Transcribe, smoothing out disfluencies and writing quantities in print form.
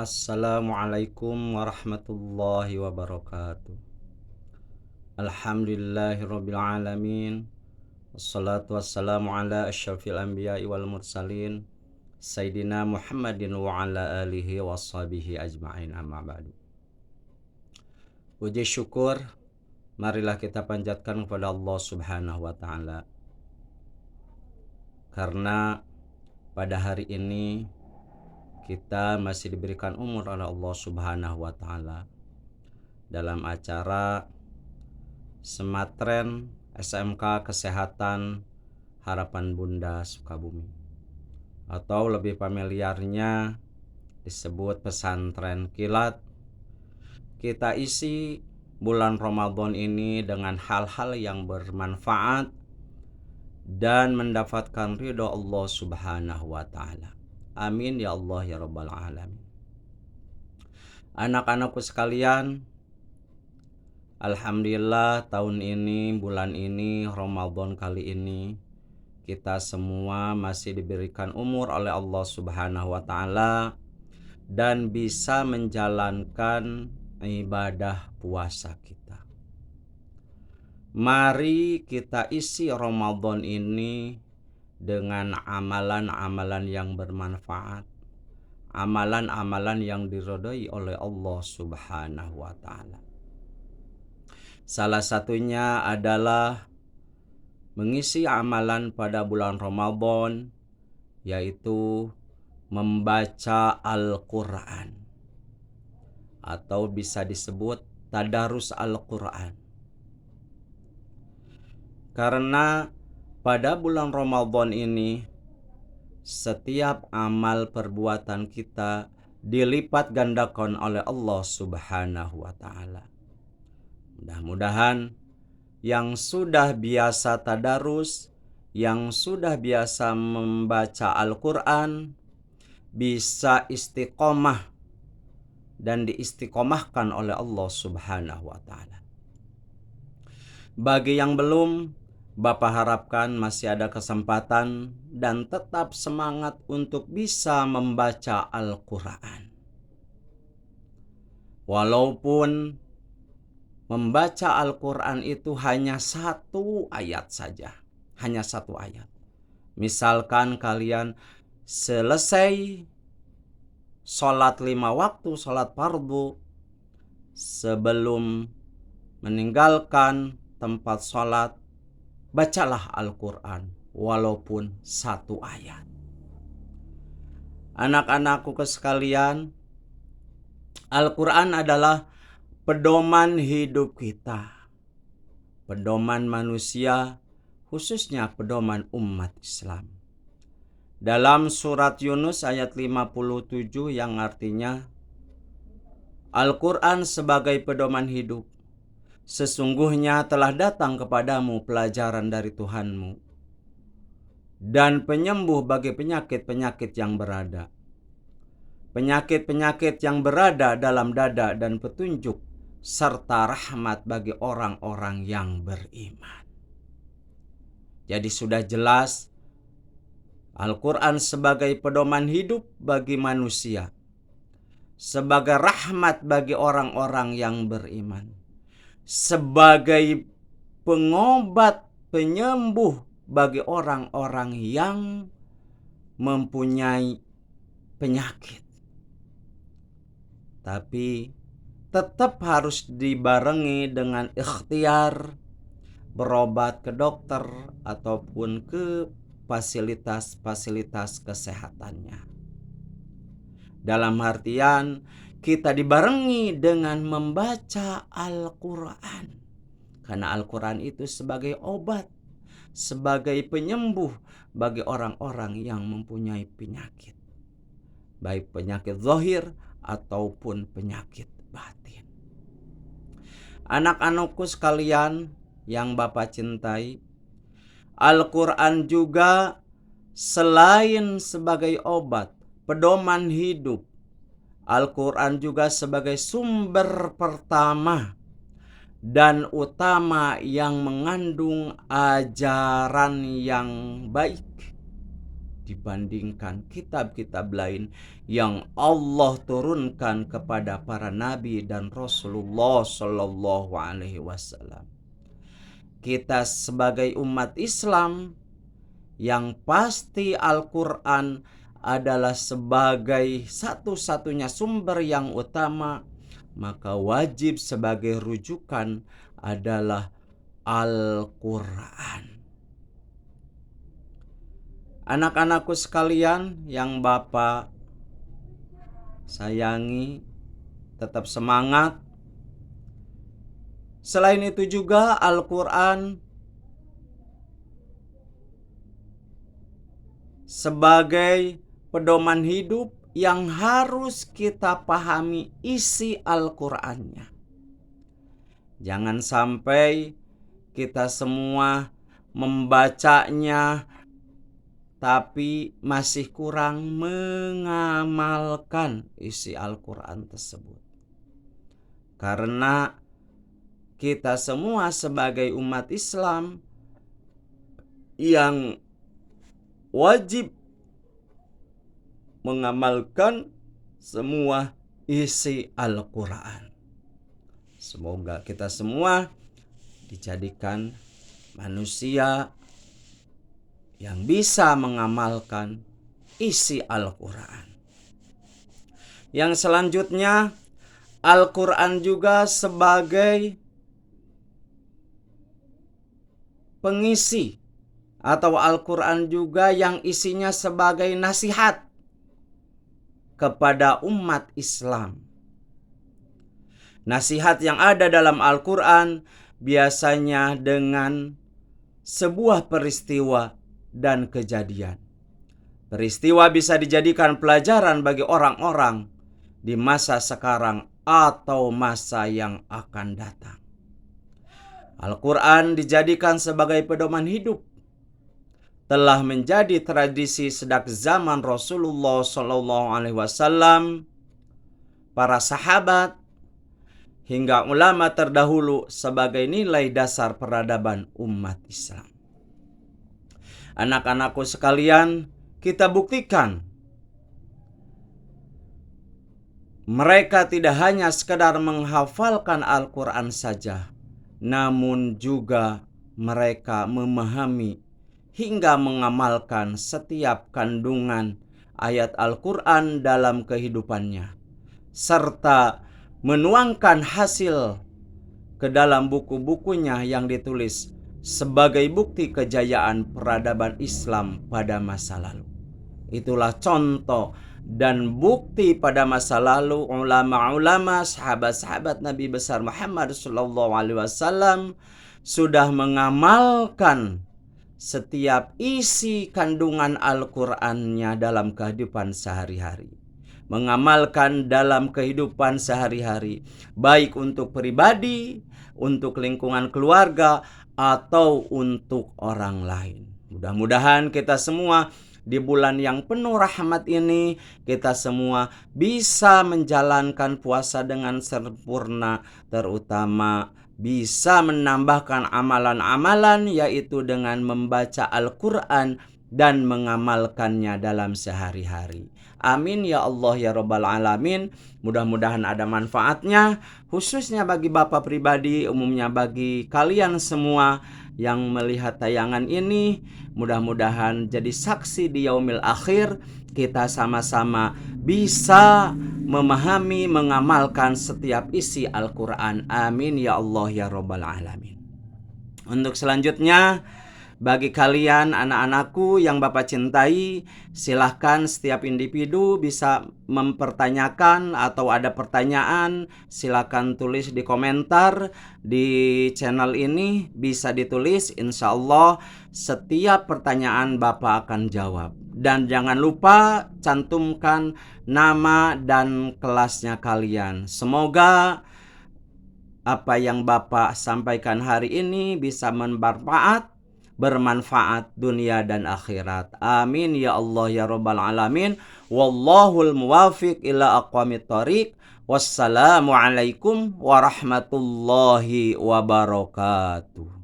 Assalamualaikum warahmatullahi wabarakatuh. Alhamdulillahirabbil alamin. Wassalatu wassalamu ala asyrafil anbiya'i wal mursalin Sayyidina Muhammadin wa ala alihi washabihi ajma'in, amma ba'du. Puji syukur marilah kita panjatkan kepada Allah Subhanahu wa taala, karena pada hari ini kita masih diberikan umur oleh Allah Subhanahu wa taala dalam acara Sematren SMK Kesehatan Harapan Bunda Sukabumi, atau lebih familiarnya disebut pesantren kilat. Kita isi bulan Ramadan ini dengan hal-hal yang bermanfaat dan mendapatkan ridho Allah Subhanahu wa taala. Amin ya Allah ya rabbal alamin. Anak-anakku sekalian, alhamdulillah tahun ini, bulan ini, Ramadan kali ini, kita semua masih diberikan umur oleh Allah Subhanahu wa taala dan bisa menjalankan ibadah puasa kita. Mari kita isi Ramadan ini dengan amalan-amalan yang bermanfaat, amalan-amalan yang diridhai oleh Allah Subhanahu wa taala. Salah satunya adalah mengisi amalan pada bulan Ramadan, yaitu membaca Al-Quran, atau bisa disebut tadarus Al-Quran. Karena pada bulan Ramadan ini setiap amal perbuatan kita dilipat gandakan oleh Allah Subhanahu wa taala. Mudah-mudahan yang sudah biasa tadarus, yang sudah biasa membaca Al-Quran, bisa istiqomah dan diistiqomahkan oleh Allah Subhanahu wa taala. Bagi yang belum, Bapak harapkan masih ada kesempatan dan tetap semangat untuk bisa membaca Al-Quran. Walaupun membaca Al-Quran itu hanya satu ayat saja, hanya satu ayat. Misalkan kalian selesai sholat 5 waktu, sholat fardu, sebelum meninggalkan tempat sholat, bacalah Al-Quran walaupun satu ayat. Anak-anakku sekalian, Al-Quran adalah pedoman hidup kita, pedoman manusia, khususnya pedoman umat Islam. Dalam surat Yunus ayat 57 yang artinya, Al-Quran sebagai pedoman hidup, sesungguhnya telah datang kepadamu pelajaran dari Tuhanmu dan penyembuh bagi penyakit-penyakit yang berada. Penyakit-penyakit yang berada dalam dada dan petunjuk serta rahmat bagi orang-orang yang beriman. Jadi sudah jelas Al-Quran sebagai pedoman hidup bagi manusia, sebagai rahmat bagi orang-orang yang beriman, sebagai pengobat, penyembuh bagi orang-orang yang mempunyai penyakit. Tapi tetap harus dibarengi dengan ikhtiar berobat ke dokter ataupun ke fasilitas-fasilitas kesehatannya. Dalam artian kita dibarengi dengan membaca Al-Quran, karena Al-Quran itu sebagai obat, sebagai penyembuh bagi orang-orang yang mempunyai penyakit, baik penyakit zahir ataupun penyakit batin. Anak-anakku sekalian yang Bapak cintai, Al-Quran juga selain sebagai obat, pedoman hidup, Al-Quran juga sebagai sumber pertama dan utama yang mengandung ajaran yang baik, dibandingkan kitab-kitab lain yang Allah turunkan kepada para nabi dan Rasulullah Shallallahu Alaihi Wasallam. Kita sebagai umat Islam yang pasti Al-Quran adalah sebagai satu-satunya sumber yang utama, maka wajib sebagai rujukan adalah Al-Quran. Anak-anakku sekalian yang Bapak sayangi, tetap semangat. Selain itu juga Al-Quran sebagai pedoman hidup yang harus kita pahami isi Al-Qur'annya. Jangan sampai kita semua membacanya tapi masih kurang mengamalkan isi Al-Quran tersebut. Karena kita semua sebagai umat Islam yang wajib mengamalkan semua isi Al-Quran. Semoga kita semua dijadikan manusia yang bisa mengamalkan isi Al-Quran. Yang selanjutnya, Al-Quran juga sebagai pengisi, atau Al-Quran juga yang isinya sebagai nasihat kepada umat Islam. Nasihat yang ada dalam Al-Quran biasanya dengan sebuah peristiwa dan kejadian. Peristiwa bisa dijadikan pelajaran bagi orang-orang di masa sekarang atau masa yang akan datang. Al-Quran dijadikan sebagai pedoman hidup, telah menjadi tradisi sejak zaman Rasulullah SAW, para sahabat, hingga ulama terdahulu sebagai nilai dasar peradaban umat Islam. Anak-anakku sekalian, kita buktikan mereka tidak hanya sekedar menghafalkan Al-Quran saja, namun juga mereka memahami hingga mengamalkan setiap kandungan ayat Al-Quran dalam kehidupannya, serta menuangkan hasil ke dalam buku-bukunya yang ditulis sebagai bukti kejayaan peradaban Islam pada masa lalu. Itulah contoh dan bukti pada masa lalu ulama-ulama, sahabat-sahabat Nabi besar Muhammad SAW sudah mengamalkan setiap isi kandungan Al-Qur'annya dalam kehidupan sehari-hari. Mengamalkan dalam kehidupan sehari-hari, baik untuk pribadi, untuk lingkungan keluarga, atau untuk orang lain. Mudah-mudahan kita semua di bulan yang penuh rahmat ini, kita semua bisa menjalankan puasa dengan sempurna, terutama bisa menambahkan amalan-amalan, yaitu dengan membaca Al-Quran dan mengamalkannya dalam sehari-hari. Amin ya Allah ya Rabbal Alamin. Mudah-mudahan ada manfaatnya, khususnya bagi Bapak pribadi, umumnya bagi kalian semua yang melihat tayangan ini. Mudah-mudahan jadi saksi di yaumil akhir, kita sama-sama bisa memahami, mengamalkan setiap isi Al-Quran. Amin ya Allah ya Rabbal Alamin. Untuk selanjutnya, bagi kalian anak-anakku yang Bapak cintai, silahkan setiap individu bisa mempertanyakan atau ada pertanyaan, silahkan tulis di komentar di channel ini, bisa ditulis. Insya Allah setiap pertanyaan Bapak akan jawab. Dan jangan lupa cantumkan nama dan kelasnya kalian. Semoga apa yang Bapak sampaikan hari ini bisa bermanfaat dunia dan akhirat. Amin ya Allah ya Rabbal Alamin. Wallahul muwafiq ila aqwamit thoriq. Wassalamualaikum warahmatullahi wabarakatuh.